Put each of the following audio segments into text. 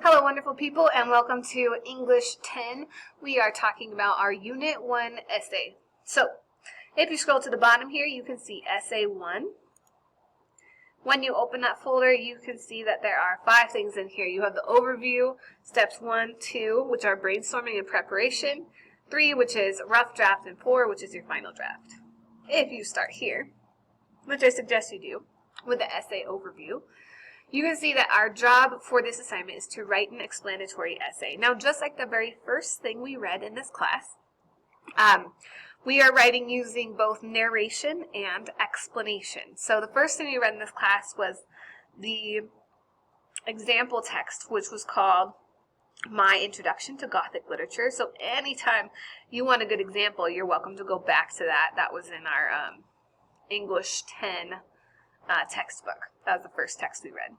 Hello, wonderful people, and welcome to English 10. We are talking about our Unit 1 essay. So, if you scroll to the bottom here, you can see Essay 1. When you open that folder, you can see that there are 5 things in here. You have the overview, steps 1, 2, which are brainstorming and preparation, 3, which is rough draft, and 4, which is your final draft. If you start here, which I suggest you do, with the essay overview, you can see that our job for this assignment is to write an explanatory essay. Now, just like the very first thing we read in this class, we are writing using both narration and explanation. So the first thing we read in this class was the example text, which was called My Introduction to Gothic Literature. So anytime you want a good example, you're welcome to go back to that. That was in our English 10 textbook. That was the first text we read.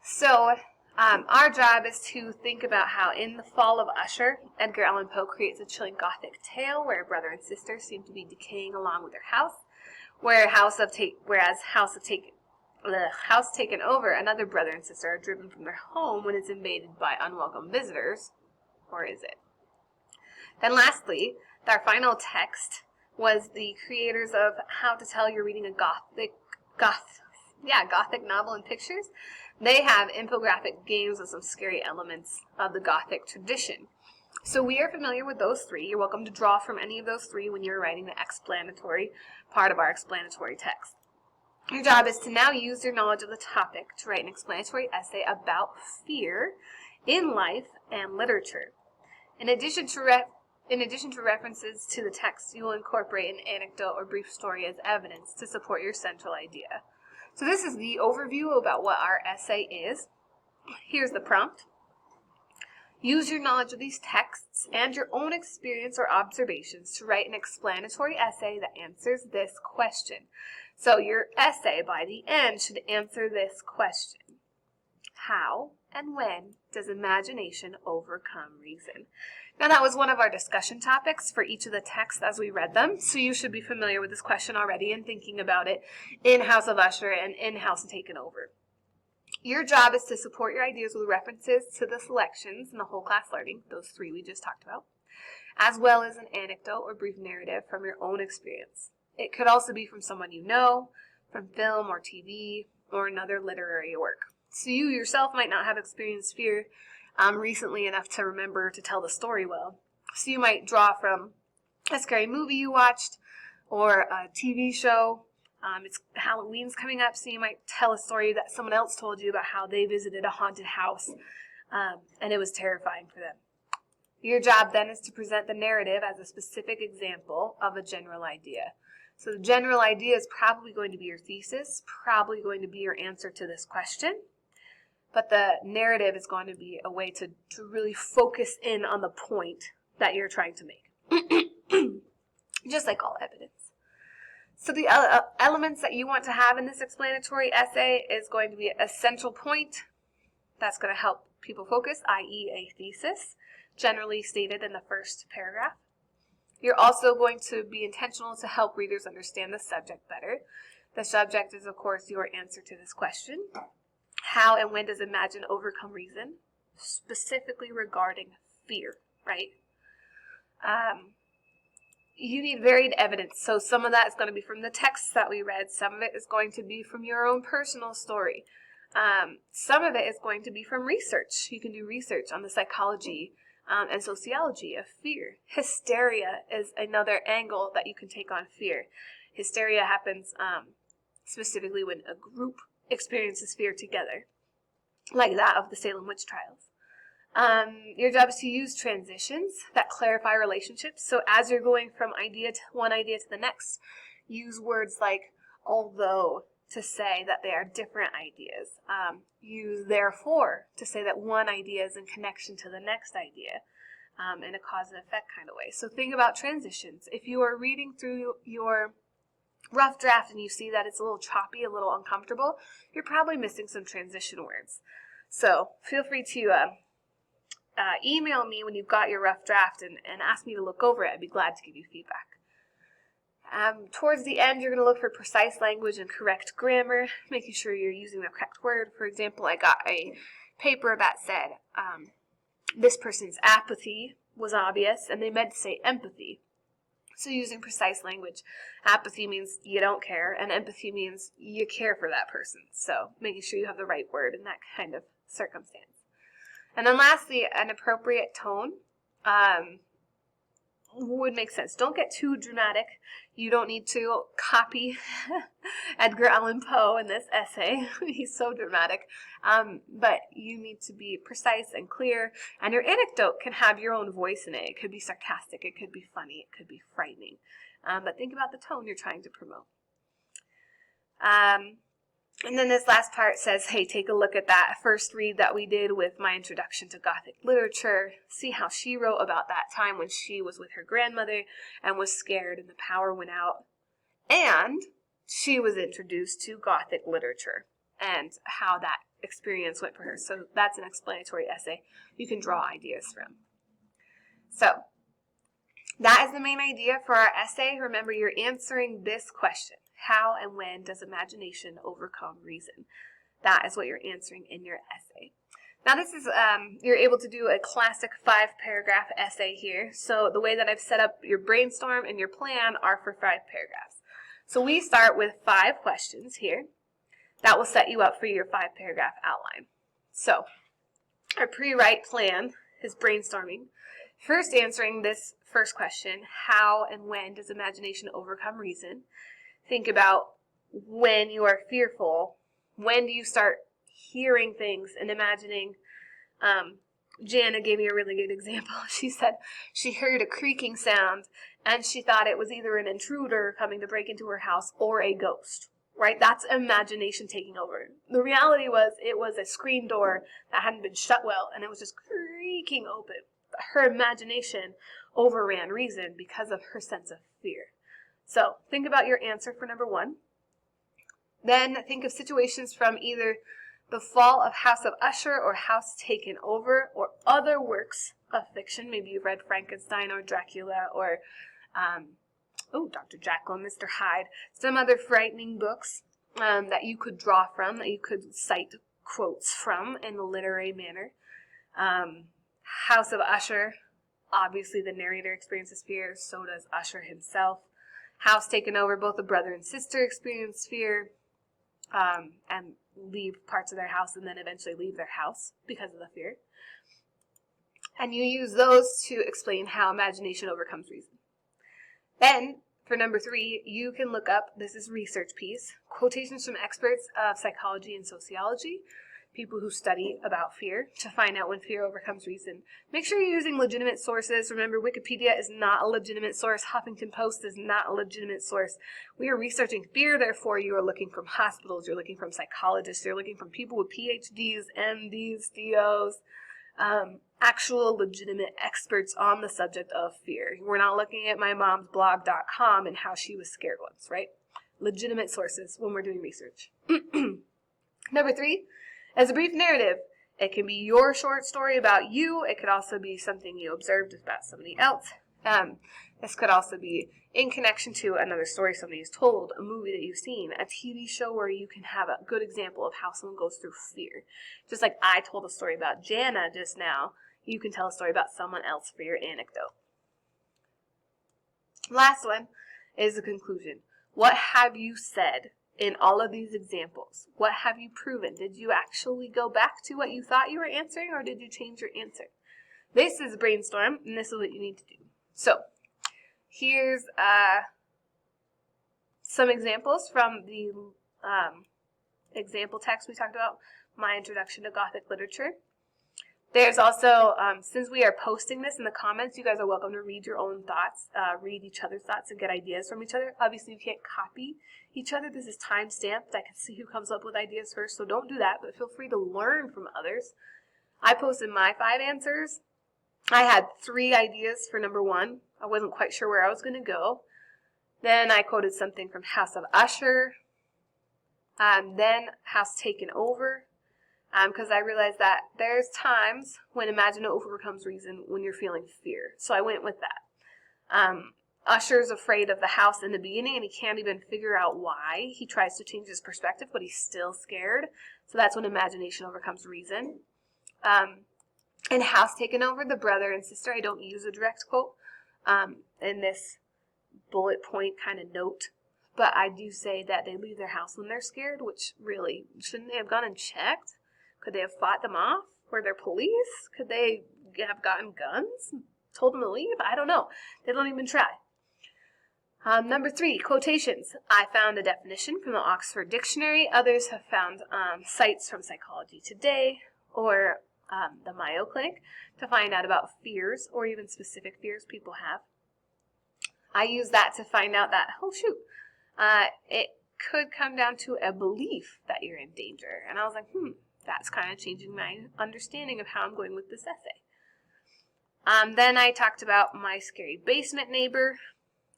So our job is to think about how in The Fall of Usher, Edgar Allan Poe creates a chilling Gothic tale where brother and sister seem to be decaying along with their house, whereas house taken over, another brother and sister are driven from their home when it's invaded by unwelcome visitors, or is it? Then lastly, our final text was the creators of How to Tell You're Reading a Gothic novel and pictures. They have infographic games with some scary elements of the Gothic tradition. So we are familiar with those 3. You're welcome to draw from any of those 3 when you're writing the explanatory part of our explanatory text. Your job is to now use your knowledge of the topic to write an explanatory essay about fear in life and literature. In addition to references to the text, you will incorporate an anecdote or brief story as evidence to support your central idea. So this is the overview about what our essay is. Here's the prompt. Use your knowledge of these texts and your own experience or observations to write an explanatory essay that answers this question. So your essay by the end should answer this question. How and when does imagination overcome reason? Now that was one of our discussion topics for each of the texts as we read them, so you should be familiar with this question already and thinking about it in House of Usher and in House Taken Over. Your job is to support your ideas with references to the selections in the whole class learning, those 3 we just talked about, as well as an anecdote or brief narrative from your own experience. It could also be from someone you know, from film or TV, or another literary work. So you yourself might not have experienced fear recently enough to remember to tell the story well. So you might draw from a scary movie you watched or a TV show. Halloween's coming up, so you might tell a story that someone else told you about how they visited a haunted house and it was terrifying for them. Your job then is to present the narrative as a specific example of a general idea. So the general idea is probably going to be your thesis, probably going to be your answer to this question. But the narrative is going to be a way to really focus in on the point that you're trying to make. Just like all evidence. So the elements that you want to have in this explanatory essay is going to be a central point. That's going to help people focus, i.e. a thesis, generally stated in the first paragraph. You're also going to be intentional to help readers understand the subject better. The subject is, of course, your answer to this question. How and when does imagine overcome reason? Specifically regarding fear, right? You need varied evidence. So some of that is going to be from the texts that we read. Some of it is going to be from your own personal story. Some of it is going to be from research. You can do research on the psychology and sociology of fear. Hysteria is another angle that you can take on fear. Hysteria happens specifically when a group experiences fear together, like that of the Salem witch trials. Your job is to use transitions that clarify relationships. So as you're going from one idea to the next, use words like although to say that they are different ideas. Use therefore to say that one idea is in connection to the next idea in a cause and effect kind of way. So think about transitions. If you are reading through your rough draft and you see that it's a little choppy, a little uncomfortable, you're probably missing some transition words. So feel free to email me when you've got your rough draft and ask me to look over it. I'd be glad to give you feedback. Towards the end, you're going to look for precise language and correct grammar, making sure you're using the correct word. For example, I got a paper that said this person's apathy was obvious, and they meant to say empathy. So using precise language, apathy means you don't care, and empathy means you care for that person. So making sure you have the right word in that kind of circumstance. And then lastly, an appropriate tone would make sense. Don't get too dramatic. You don't need to copy Edgar Allan Poe in this essay. He's so dramatic. But you need to be precise and clear. And your anecdote can have your own voice in it. It could be sarcastic. It could be funny. It could be frightening. But think about the tone you're trying to promote. And then this last part says, hey, take a look at that first read that we did with my introduction to Gothic literature. See how she wrote about that time when she was with her grandmother and was scared and the power went out. And she was introduced to Gothic literature and how that experience went for her. So that's an explanatory essay you can draw ideas from. So that is the main idea for our essay. Remember, you're answering this question. How and when does imagination overcome reason? That is what you're answering in your essay. Now this is, you're able to do a classic 5-paragraph essay here. So the way that I've set up your brainstorm and your plan are for 5 paragraphs. So we start with 5 questions here. That will set you up for your 5-paragraph outline. So our pre-write plan is brainstorming. First answering this first question, how and when does imagination overcome reason? Think about when you are fearful. When do you start hearing things and imagining? Jana gave me a really good example. She said she heard a creaking sound and she thought it was either an intruder coming to break into her house or a ghost, right? That's imagination taking over. The reality was it was a screen door that hadn't been shut well and it was just creaking open. Her imagination overran reason because of her sense of fear. So think about your answer for number 1. Then think of situations from either The Fall of House of Usher or House Taken Over or other works of fiction. Maybe you've read Frankenstein or Dracula or Dr. Jekyll and Mr. Hyde. Some other frightening books that you could draw from, that you could cite quotes from in a literary manner. House of Usher, obviously the narrator experiences fear, so does Usher himself. House Taken Over, both the brother and sister experience fear and leave parts of their house and then eventually leave their house because of the fear. And you use those to explain how imagination overcomes reason. Then, for number 3, you can look up, this is research piece, quotations from experts of psychology and sociology, people who study about fear, to find out when fear overcomes reason. Make sure you're using legitimate sources. Remember, Wikipedia is not a legitimate source. Huffington Post is not a legitimate source. We are researching fear, therefore you are looking from hospitals, you're looking from psychologists, you're looking from people with PhDs, MDs, DOs, actual legitimate experts on the subject of fear. We're not looking at mymomsblog.com and how she was scared once, right? Legitimate sources when we're doing research. Number 3, as a brief narrative, it can be your short story about you. It could also be something you observed about somebody else. This could also be in connection to another story somebody has told, a movie that you've seen, a TV show where you can have a good example of how someone goes through fear. Just like I told a story about Jana just now, you can tell a story about someone else for your anecdote. Last one is the conclusion. What have you said in all of these examples? What have you proven? Did you actually go back to what you thought you were answering, or did you change your answer? This is brainstorm, and this is what you need to do. So, here's some examples from the example text we talked about, my introduction to Gothic literature. There's also, since we are posting this in the comments, you guys are welcome to read your own thoughts, read each other's thoughts, and get ideas from each other. Obviously, you can't copy each other. This is time-stamped. I can see who comes up with ideas first, so don't do that, but feel free to learn from others. I posted my 5 answers. I had 3 ideas for number 1. I wasn't quite sure where I was going to go. Then I quoted something from House of Usher. Then House Taken Over. Because I realized that there's times when imagination overcomes reason when you're feeling fear. So I went with that. Usher's afraid of the house in the beginning, and he can't even figure out why. He tries to change his perspective, but he's still scared. So that's when imagination overcomes reason. In House Taken Over, the brother and sister, I don't use a direct quote in this bullet point kind of note, but I do say that they leave their house when they're scared, which really, shouldn't they have gone and checked? Could they have fought them off? Were there police? Could they have gotten guns? Told them to leave? I don't know. They don't even try. Number 3, quotations. I found a definition from the Oxford Dictionary. Others have found cites from Psychology Today or the Mayo Clinic to find out about fears or even specific fears people have. I use that to find out that, oh shoot, it could come down to a belief that you're in danger. And I was like, that's kind of changing my understanding of how I'm going with this essay. Then I talked about my scary basement neighbor.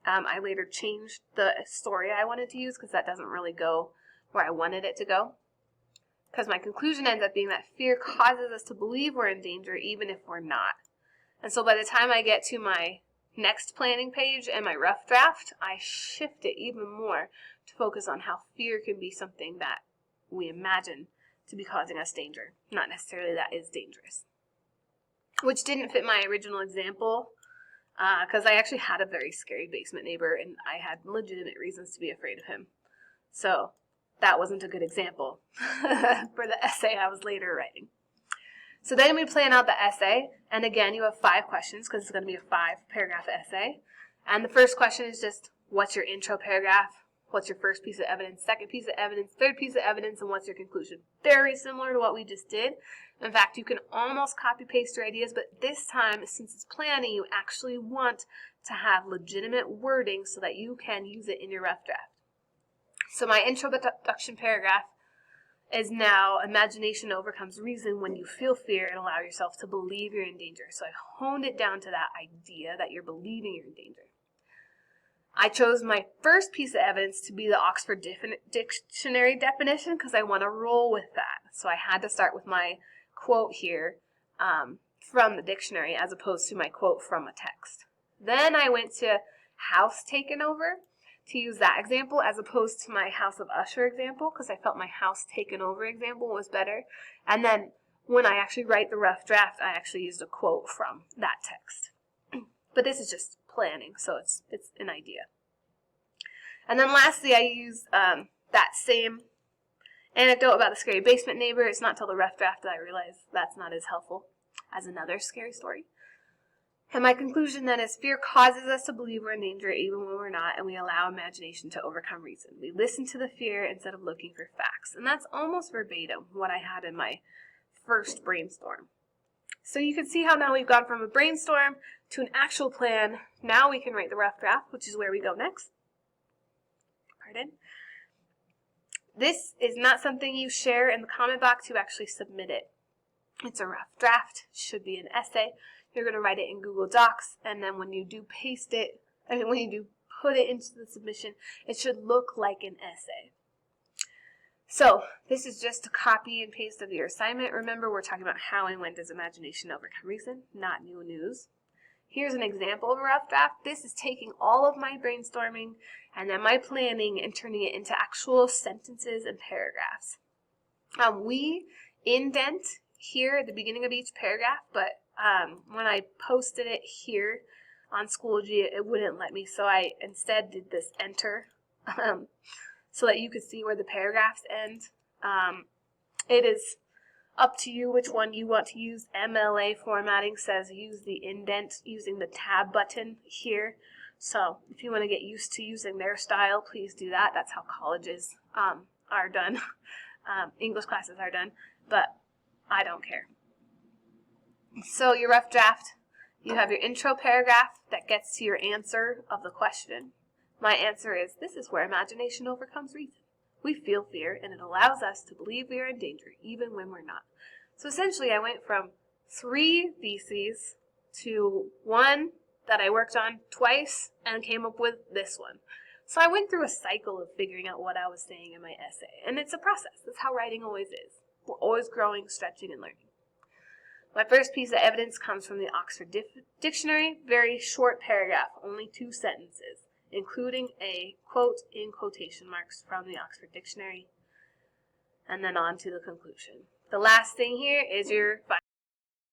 I later changed the story I wanted to use because that doesn't really go where I wanted it to go. Because my conclusion ends up being that fear causes us to believe we're in danger even if we're not. And so by the time I get to my next planning page and my rough draft, I shift it even more to focus on how fear can be something that we imagine to be causing us danger, not necessarily that is dangerous. Which didn't fit my original example, because I actually had a very scary basement neighbor and I had legitimate reasons to be afraid of him. So that wasn't a good example for the essay I was later writing. So then we plan out the essay, and again you have 5 questions because it's going to be a 5-paragraph essay. And the first question is just, what's your intro paragraph? What's your first piece of evidence, second piece of evidence, third piece of evidence, and what's your conclusion? Very similar to what we just did. In fact, you can almost copy-paste your ideas, but this time, since it's planning, you actually want to have legitimate wording so that you can use it in your rough draft. So my introduction paragraph is now, imagination overcomes reason when you feel fear and allow yourself to believe you're in danger. So I honed it down to that idea that you're believing you're in danger. I chose my first piece of evidence to be the Oxford Dictionary definition because I want to roll with that. So I had to start with my quote here from the dictionary as opposed to my quote from a text. Then I went to House Taken Over to use that example as opposed to my House of Usher example because I felt my House Taken Over example was better. And then when I actually write the rough draft, I actually used a quote from that text. But this is just planning, so it's an idea. And then lastly, I use that same anecdote about the scary basement neighbor. It's not till the rough draft that I realized that's not as helpful as another scary story. And my conclusion then is fear causes us to believe we're in danger even when we're not, and we allow imagination to overcome reason. We listen to the fear instead of looking for facts. And that's almost verbatim what I had in my first brainstorm. So you can see how now we've gone from a brainstorm to an actual plan. Now we can write the rough draft, which is where we go next. Pardon? This is not something you share in the comment box. You actually submit it. It's a rough draft. It should be an essay. You're going to write it in Google Docs, and then when you do paste it, when you do put it into the submission, it should look like an essay. So this is just a copy and paste of your assignment. Remember, we're talking about how and when does imagination overcome reason, not new news. Here's an example of a rough draft. This is taking all of my brainstorming and then my planning and turning it into actual sentences and paragraphs. We indent here at the beginning of each paragraph, but when I posted it here on Schoology, it wouldn't let me, so I instead did this enter so that you could see where the paragraphs end. It is up to you which one you want to use. MLA formatting says use the indent using the tab button here. So if you want to get used to using their style, please do that. That's how colleges are done. English classes are done, but I don't care. So your rough draft, you have your intro paragraph that gets to your answer of the question. My answer is, this is where imagination overcomes reason. We feel fear, and it allows us to believe we are in danger, even when we're not. So essentially, I went from 3 theses to 1 that I worked on twice and came up with this one. So I went through a cycle of figuring out what I was saying in my essay, and it's a process. That's how writing always is. We're always growing, stretching, and learning. My first piece of evidence comes from the Oxford Dictionary, very short paragraph, only 2 sentences, including a quote in quotation marks from the Oxford Dictionary, and then on to the conclusion. The last thing here is your